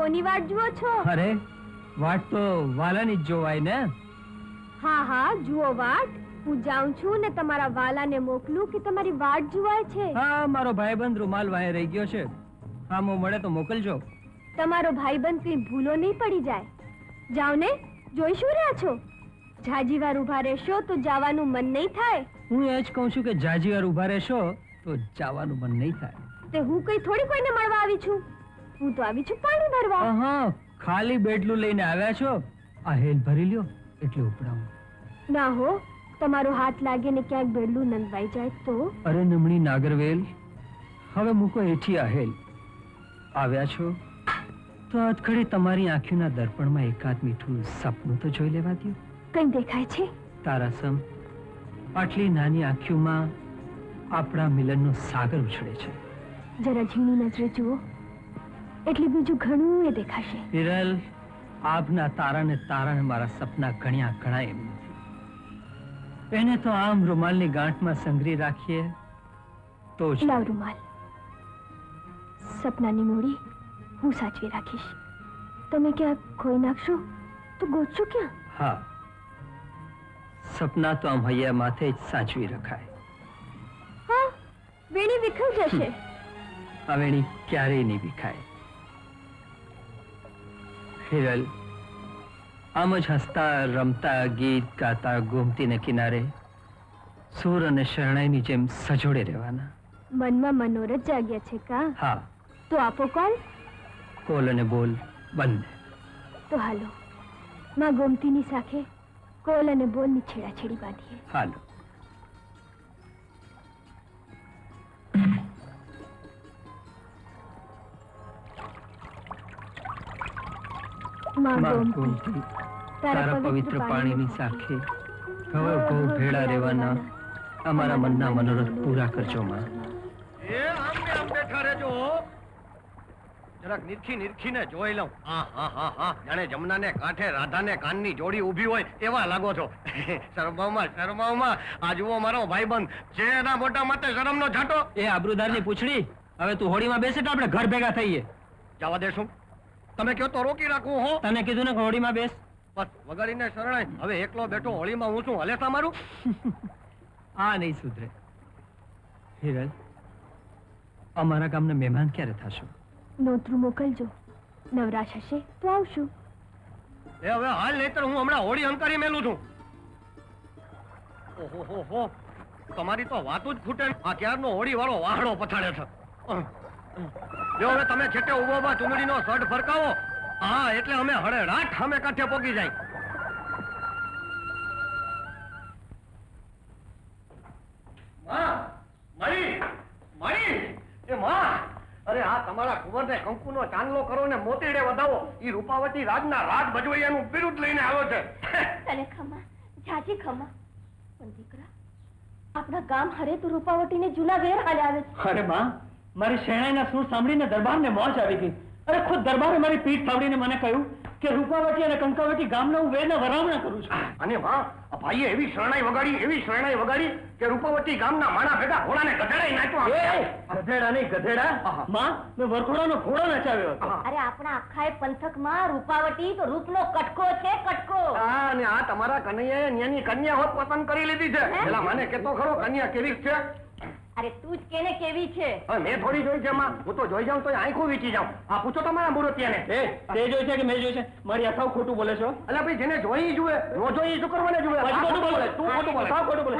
કોની વાટ જુઓ છો? અરે વાટ તો વાલાની જ જોવાય ને. હા હા જુઓ વાટ. હું જાઉં છું ને તમારા વાલાને મોકલું કે તમારી વાટ જુવાય છે? હા, મારો ભાઈબંધ રૂમાલ વાહે રહી ગયો છે. હા, હું મળે તો મોકલજો. તમારો ભાઈબંધ કઈ ભૂલો નહીં પડી જાય. જાઓ ને, જોઈ શું રહ્યા છો? જાજી વાર ઉભા રહેશો તો જવાનું મન નહીં થાય. હું એ જ કહું છું કે જાજી વાર ઉભા રહેશો તો જવાનું મન નહીં થાય. તે હું કઈ થોડી કોઈને મળવા આવી છું. હું તો આવી છું પાણી ભરવા. હા, ખાલી બેડલું લઈને આવ્યા છો. આ હેલ ભરી લ્યો એટલે ઉપડાવું. ના હો, તમારો હાથ લાગે ને ક્યાંક બેડલું નંદવાઈ જાય તો? અરે નમણી નાગરવેલ, હવે મૂકો એથી આ હેલ. આવ્યા છો તો અધખડી તમારી આંખોના દર્પણમાં એકાદ મીઠું સપનું તો જોઈ લેવા દો. કઈ દેખાય છે? તારા સમ આટલી નાની આંખોમાં આપણા મિલનનો સાગર ઉછળે છે. જરા ઝીણી નજરે જુઓ એટલે બીજું ઘણું એ દેખાશે. હિરલ, આપના તારાને મારા સપના ઘણા એમ નથી. એને તો આમ રૂમાલની ગાંઠમાં સંઘરી રાખીએ તો જ. લાવ રૂમાલ. સપનાની મૂડી હું સાચવી રાખીશ. તમે ક્યાંક ખોઈ નાખશો તો ગોતશો ક્યાં? હા, સપના તો આમ હૈયા માથે જ સાચવી રખાય. હા, વેણી વિખર જશે. આ વેણી ક્યારેય નહીં વિખાય. હિરલ, આમ જ હસતા રમતા ગીત ગાતા ગોમતીને કિનારે સૂર અને શરણાઈની જેમ સજોડે રહેવાના. મનમાં મનોરથ જાગ્યા છે કા? હા. તો આપો કોલ. કોલ અને બોલ બંધ. તો હાલો, માં ગોમતીની સાથે કોલ અને બોલની છેડાછેડી બાંધીએ. હાલો. માં માં ગોમતી, ગોમતી, તારા પવિત્ર પાણીની સાખે ઘઉં ઘઉં ભેળા રહેવાના અમારા મનના મનોરથ પૂરા કરજો માં. એ આમ બેઠા રહેજો. જરાક નિરખીને જોઈ લઉં. હા જાણે જમનાને કાંઠે રાધાને કાનની જોડી ઊભી હોય એવા લાગો છો. શરમાવમાં આ જુઓ મારો ભાઈબંધ છે, એના મોટા માથે શરમનો છાંટો. એ આબરૂદારની પૂછડી, હવે તું હોળીમાં બેસે તો આપણે ઘર ભેગા થઈએ. જવા દેશું? તમે કહો તો રોકી રાખું હો. તને કીધું ને હોળીમાં બેસ. બસ વગાડીને શરણાઈ. હવે એકલો બેઠો હોળીમાં હું શું હલે તમારું? આ નહીં સુધરે. હિરલ, અમારા ગામના મહેમાન ક્યારે થશો? નોતરું મોકલજો. નવરાશ હશે તો આવશું. એ હવે હાલ નહીતર હું હમણાં હોળી હંકારી મેલું છું. ઓહો, તમારી તો વાતો જ ખૂટે. આ ક્યારનો હોળી વાળો વાહડો પછાડે છે. જો હવે તમે છેટે ઉભો ચુંદડીનો શર્ટ ફરકાવો. હા, એટલે અમે હળેરાટ અમે કાંઠે પોકી જાય. અરે આ તમારા કુંવરને કંકુનો ચાંદલો કરો ને મોતીડે વધાવો. ઈ રૂપાવતી રાજના રાજ ભજવૈયાનું બિરુદ લઈને આવ્યો છે. તને ખમા, જાજી ખમા. પણ દીકરા, આપણા ગામ હરે તો રૂપાવટીને જૂના વેર હાલે આવે છે. અરે માં, મારી શેણાઈના સૂર સાંભળીને દરબારને મોજ આવી ગઈ. અરે ખુદ દરબારે મારી પીઠ ફાવડીને મને કહ્યું કે રૂપાવટી અને કંકાવટી ગામના હું વેરના વરામણા કરું છું. અને માં, ભાઈએ એવી શરણાઈ વગાડી કે રૂપાવટી ગામના માણા ભેગા ઘોડાને ગધેડાઈ નાખ્યો. ગધેડા નહીં ગધેડા. માં, મેં વરઘોડાનો ઘોડો નચાવ્યો હતો. અરે આપણા આખા પંથકમાં રૂપાવટી તો રૂપનો કટકો છે, કટકો. હા, અને આ તમારા કનૈયાએ ન્યાની કન્યા હોત પસંદ કરી લીધી છે. પેલા મને કેતો ખરો કન્યા કેવી છે? અરે તું જ કેને કેવી છે? હવે મેં થોડી જોઈ છે માં. હું તો જોઈ જાઉં તો આંખો વીચી જાઉં. આ પૂછો તમારા મૂર્તિયાને. તે જોઈ છે કે મેં જોઈ છે? મારી અસાવ ખોટું બોલે છો. અલ્યા ભાઈ, જેને જોઈ જુએ, નો જોઈ શું કરવાને જુએ? પછી ખોટું બોલે. તું ખોટું બોલે. સાવ ખોટું બોલે.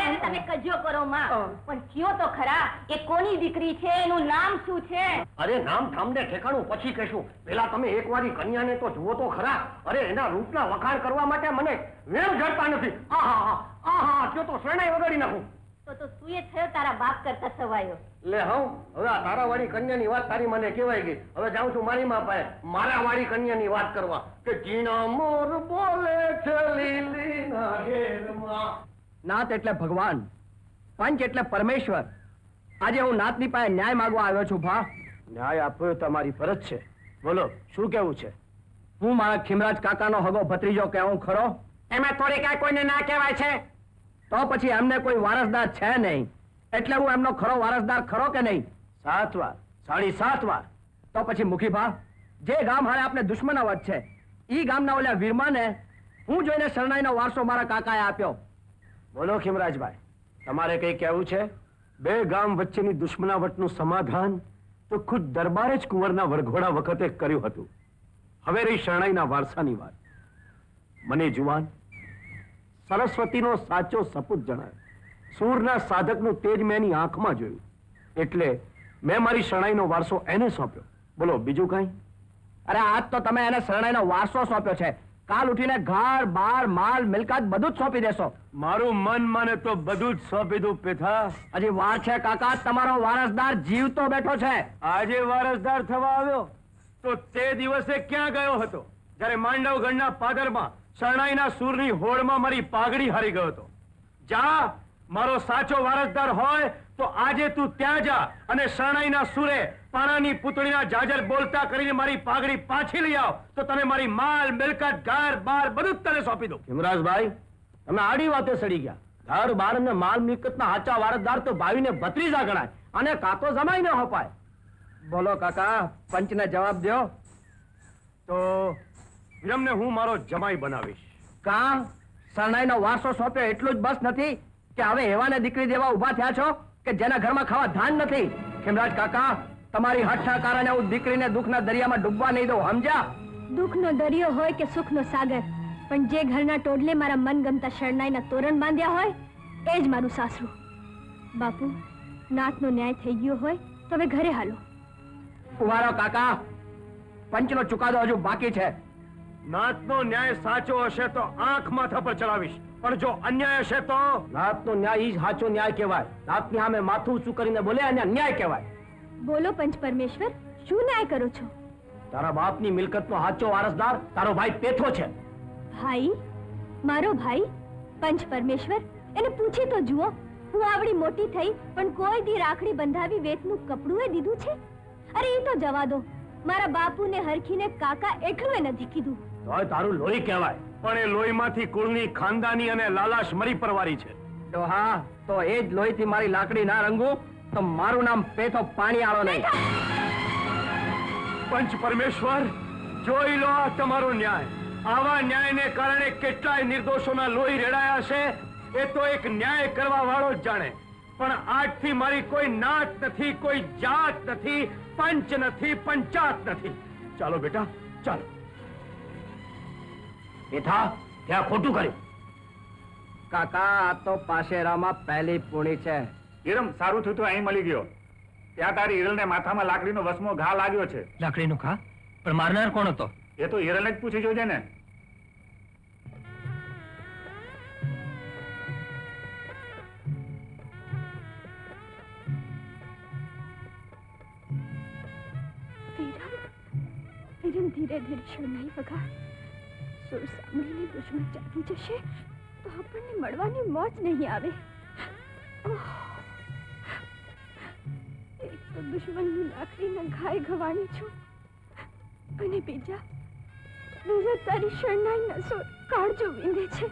અરે તમે કજ્યો કરો માં. પણ કયો તો ખરા, એ કોની દીકરી છે, એનું નામ શું છે? અરે નામ ઠામને ઠેકાણું પછી કહેશું. પેલા તમે એક વારી કન્યાને તો જુઓ તો ખરા. અરે એના રૂપના વખાણ કરવા માટે મને વેણ જડતા નથી. આહા કયો તો શરણાઈ વગાડી નાખું. તો તુંએ થયો તારા બાપ કરતા સવાયો. લે હવે આ તારાવાળી કન્યાની વાત તારી મને કહેવાય ગઈ. હવે જાઉં છું મારી માં પાસે મારા વાળી કન્યાની વાત કરવા કે ઝીણા મોર બોલે છે લીલીના ઘેરમાં. નાત એટલે ભગવાન, પંચ એટલે પરમેશ્વર. આજે હું નાતની પાસે ન્યાય માંગવા આવ્યો છું. ભા, ન્યાય આપવો તમારી ફરજ છે. બોલો શું કેવું છે? હું મારા ખીમરાજ કાકાનો હગો ભત્રીજો કહેવું ખરો? એમાં થોડી કાંઈ કોઈને ના કહેવાય છે. તો પછી એમને કોઈ વારસદાર છે નહીં, એટલે હું એમનો ખરો વારસદાર ખરો કે નહીં? 7 વાર, 7.5 વાર. તો પછી મુખી ભા, જે ગામ હારે આપણે દુશ્મનાવટ છે ઈ ગામના ઓલા વીરમાને હું જોઈને શરણાઈનો વારસો મારા કાકાએ આપ્યો. બોલો ખીમરાજભાઈ, તમારે કઈ કહેવું છે? બે ગામ વચ્ચેની દુશ્મનાવટનું સમાધાન તો ખુદ દરબારે જ કુંવરના વરઘોડા વખતે કર્યું હતું. હવે રહી શરણાઈના વારસાની વાત. મને જુવાન સરસ્વતીનો સાચો સપૂત જણાયો. સૂરના સાધકનું તેજ મેં એની આંખમાં જોયું, એટલે મેં મારી શરણાઈનો વારસો એને સોંપ્યો. બોલો બીજું કઈ? અરે આજ તો તમે એને શરણાઈનો વારસો સોંપ્યો છે, કાલ ઉઠીને ઘર બાર માલ મિલકત બધું જ સોંપી દેશો. મારું મન માને તો બધું જ સોંપી દઉં પેથા. હજી વાર છે કાકા, તમારો વારસદાર જીવતો બેઠો છે. આજે વારસદાર થવા આવ્યો તો તે દિવસે ક્યાં ગયો હતો જ્યારે માંડવગઢના પાદરમાં શરણાઈના સૂરની હોડમાં મારી પાઘડી હારી ગયો હતો? જા, મારો સાચો વારસદાર હોય તો આજે તું ત્યાં જા અને શરણાઈના સૂરે પાણાની પૂતળીના જાજર બોલતા કરીને મારી પાઘડી પાછી લઈ આવ, તો તમે મારી માલ મિલકત ઘર બાર બધું જ તને સોંપી દઉં. હિમરાજભાઈ, તમે આડી વાતે સડી ગયા. ઘર બાર અને માલ મિલકતના સાચા વારસદાર તો ભાઈને ભત્રીજા ગણાય અને કાતો જમાઈ ન હોપાય. બોલો કાકા, પંચને જવાબ દો. તો વિરમને હું મારો જમાઈ બનાવીશ. કા શરણાઈનો વારસો સોંપ્યો એટલું જ બસ નથી કે હવે એવાને દીકરી દેવા ઉભા થયા છો કે જેના ઘરમાં ખાવા ધાન નથી? ખીમરાજ કાકા, તમારી હઠના કારણે હું દીકરીને દુઃખના દરિયામાં ડૂબવા નહીં દઉં, સમજ્યા? દુઃખનો દરિયો હોય કે સુખનો સાગર, પણ જે ઘરના ટોડલે મારા મનગમતા શરણાઈના તોરણ બાંધ્યા હોય એ જ મારું સાસરું. બાપુ, નાતનો ન્યાય થઈ ગયો હોય તો હવે ઘરે હાલો. ઉભારો કાકા, પંચનો ચુકાદો હજુ બાકી છે. નાતનો ન્યાય સાચો હશે તો આંખ માથા પર ચડાવીશ, પણ જો અન્યાય હશે તો નાતનો ન્યાય ઈ જ સાચો ન્યાય કહેવાય. નાતની સામે માથું ઊંચું કરીને બોલે અને ન્યાય કહેવાય. બોલો પંચ પરમેશ્વર, શું ન્યાય કરો છો? તારા બાપની મિલકતનો સાચો વારસદાર તારો ભાઈ પેથો છે. ભાઈ? મારો ભાઈ? પંચ પરમેશ્વર, એને પૂછી તો જુઓ. હું આવડી મોટી થઈ પણ કોઈ દી રાખડી બંધાવી વેતનું કપડું એ દીધું છે? અરે એ તો જવા દો, મારા બાપુને હરખીને કાકા એટલું એ નથી કીધું. તોય તારું લોહી કહેવાય. પણ એ લોહીમાંથી કુળની ખાનદાની અને લાલાશ મરી પરવારી છે. તો હા, તો એ જ લોહીથી મારી લાકડી ના રંગું તો મારું નામ પેથો પાણીયાળો નહીં. પંચ પરમેશ્વર, જોઈ લો આ તમારો ન્યાય. આવા ન્યાયને કારણે કેટલાય નિર્દોષોના લોહી રેડાયા છે એ તો એક ન્યાય કરવા વાળો જ જાણે. પણ આજથી મારી કોઈ નાત નથી, કોઈ જાત નથી, પંચ નથી, પંચાત નથી. ચાલો બેટા, ચાલો. પેથા, ત્યાં ખોટું કર્યું. કાકા, આ તો પાશેરામાં પહેલી પૂણી છે. હિરમ, સારું થયું તો અહીં મળી ગયો. ત્યાં તારી હિરલને માથામાં લાકડીનો વસમો ઘા લાગ્યો છે. લાકડીનો ઘા? પણ મારનાર કોણ હતો? એ તો હિરલને જ પૂછી જોજે ને. વિરમ, ધીરે ધીરે શરણાઈ વગાડ. સુર સાંભળીને દુશ્મન જાગી જશે તો આપણને મળવાની મોજ નહીં આવે. એક તો દુશ્મનની લાકડીના ઘાય ઘવાણી છું અને બીજા તારી શરણાઈના સુર કાળજો વીંધે છે.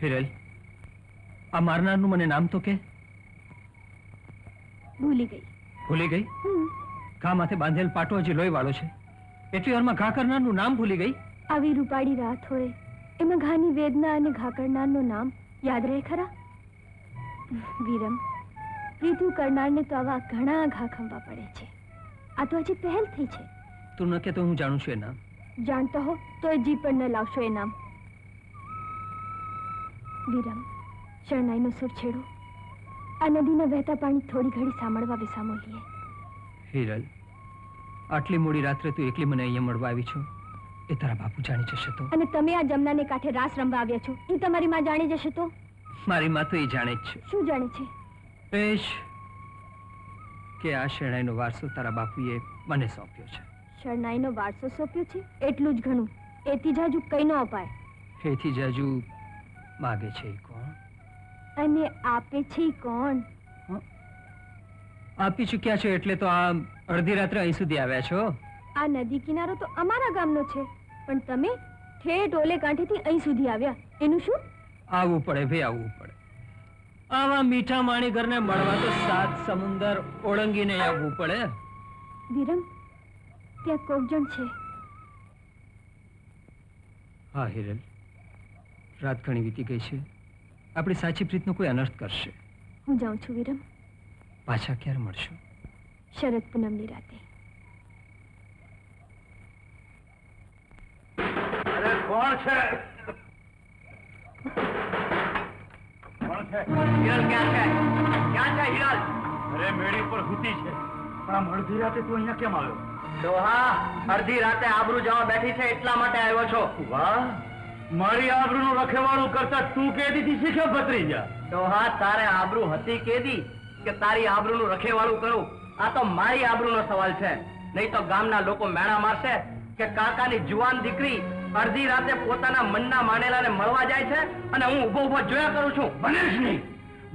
હિરલ, આ મારનારનું મને નામ તો કે. ભૂલી ગઈ. ભૂલી ગઈ? ઘા માથે બાંધેલ પાટો હજી લોહી વાળો છે, એટલી વારમાં ઘા કરનારનું નામ ભૂલી ગઈ? આવી રૂપાળી રાત હોય એમાં ઘાની વેદના અને ઘા કરનારનું નામ યાદ રહે ખરા? વીરમ, પ્રીતુ કરનારને તો આવા ઘણા ઘા ખંભા પડે છે. આ તો હજી પહેલ થઈ છે. તું ન કે તો હું જાણું છું એ નામ. જાણતા હો તો એ જી પણ ન લાવશો એ નામ. વિરમ, શરણાઈનો સુર છેડો. આ નદીના વહેતા પાણી થોડી ઘડી સાંભળવા વિસામો લીએ. હિરલ, આટલી મોડી રાત્રે તું એકલી મને અહીંયા મળવા આવી છો એ તારા બાપુ જાણી જશે તો? અને તમે આ જમનાને કાંઠે રાસ રમવા આવ્યા છો એ તમારી માં જાણી જશે તો? મારી માં તો એ જાણે જ છે. શું જાણે છે? પેશ કે આ શરણાઈનો વારસો તારા બાપુએ મને સોંપ્યો છે. શરણાઈનો વારસો સોંપ્યો છે એટલું જ ઘણું. એથી જાજુ કઈ ન અપાય. એથી જાજુ માગે છે એ કોણ? અને આપે છે ઈ કોણ? આપી ચૂક્યા છો એટલે તો આ અડધી રાત્રે અહીં સુધી આવ્યા છો. આ નદી કિનારો તો અમારા ગામનો છે, પણ તમે ઠેઠ ઓલે કાંઠેથી અહીં સુધી આવ્યા. એનું શું? આવવું પડે ભાઈ, આવવું પડે. આવા મીઠા માણીગરને મળવા તો 7 સમુંદર ઓળંગીને આવવું પડે. વિરમ, ત્યાં કોક જણ છે. હા હિરલ, રાત ઘણી વીતી ગઈ છે. આપણી સાચી પ્રીતનો કોઈ અનર્થ કરશે. હું જાઉં છું વિરમ. પાછા ક્યારે મળશું? શરદ પૂનમની રાતે. અરે કોણ છે? કોણ છે? હિરલ ક્યાં છે? ક્યાં છે હિરલ? અરે મેળી પર સૂતી છે. પણ આમ અડધી રાતે તું અહીંયા કેમ આવ્યો? ડોહા, અડધી રાતે આબરૂ જવા બેઠી છે એટલા માટે આવ્યો છો. વાહ, મારી આબરૂનું રખેવાળું કરતા તું કેદી થી શીખ્યો ભત્રીજા? ડોહા, તારે આબરૂ હતી કેદી કે તારી આબરૂનું રખેવાળું કરું? આ તો મારી આબરૂનો સવાલ છે. નહીં તો ગામના લોકો મેણા મારશે કે કાકાની જુવાન દીકરી અડધી રાતે પોતાના મનના માનેલાને મળવા જાય છે અને હું ઉભો ઉભો જોયા કરું છું. બને જ નહીં.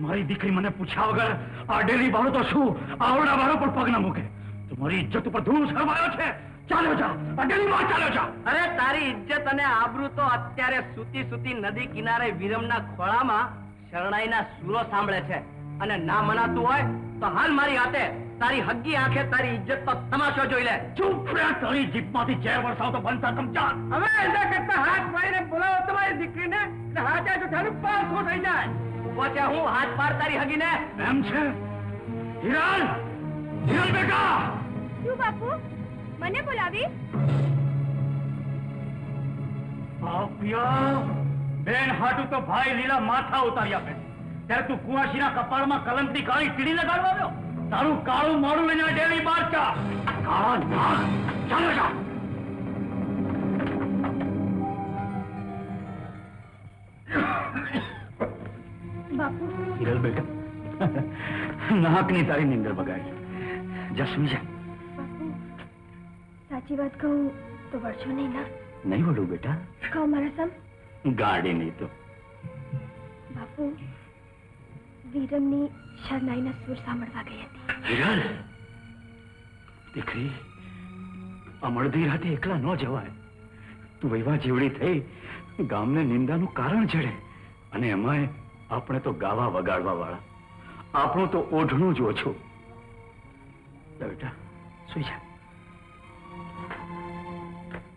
મારી દીકરી મને પૂછ્યા વગર આ ડેલી બાળો તો શું આવડા બાળો પર પગ ન મૂકે. તમારી ઇજ્જત ઉપર ધૂળ સરવાયો છે. ચાલો જા, આ ડેલી માં ચાલો જા. અરે તારી ઇજ્જત અને આબરૂ તો અત્યારે સૂતી સૂતી નદી કિનારે વિરમના ખોળામાં શરણાઈના સૂરો સાંભળે છે. અને ના મનાતું હોય તો હાલ મારી હાથે તારી હગ્ગી આંખે તારી ઇજ્જત તો તમાશો જોઈ લે. ચૂપ રે, તારી જીભમાંથી ઝેર વરસાવ તો બનતા સમજા. હવે એના કરતા હાથ પાડીને બોલાવો તમારી દીકરીને, હાથે તો તારું પાછો થઈ જાય. ઉભો છે હું હાથ પાડ તારી હગીને. એમ છે? હિરલ, હિરલ બેટા! શું બાપુ, મને બોલાવી? આપ્યા બેન હાટુ તો ભાઈ લીલા માથા ઉતારી આપે. ત્યારે તું કુવાસીના કપાળમાં કલંકની કાળી સીડી લગાડવા આવ્યો? તારું કાળું મોડું લઈને ડેલી બહાર ચા. કાળા નાક, ચાલો જા. બાપુ, હિરલ બેટા, નાકની તારી નીંદર બગાડી. જા સુઈ જા. બાપુ, સાચી વાત કહું તો વળશો નહીં ના? નહીં વળું બેટા. કહો મારા સમ. ગાડી નહીં તો. બાપુ, વિરમની શરણાઈના સૂર સાંભળવા ગઈ હતી. હિરલ, દીકરી, આમ અડધી રાતે એકલા ન જવાય. તું વૈવા જેવડી થઈ ગામને નિંદાનું કારણ જડે. અને એમાંય આપણે તો ગાવા વગાડવા વાળા. આપણું તો ઓઢણું જ ઓછું. બેટા સુઈ જા.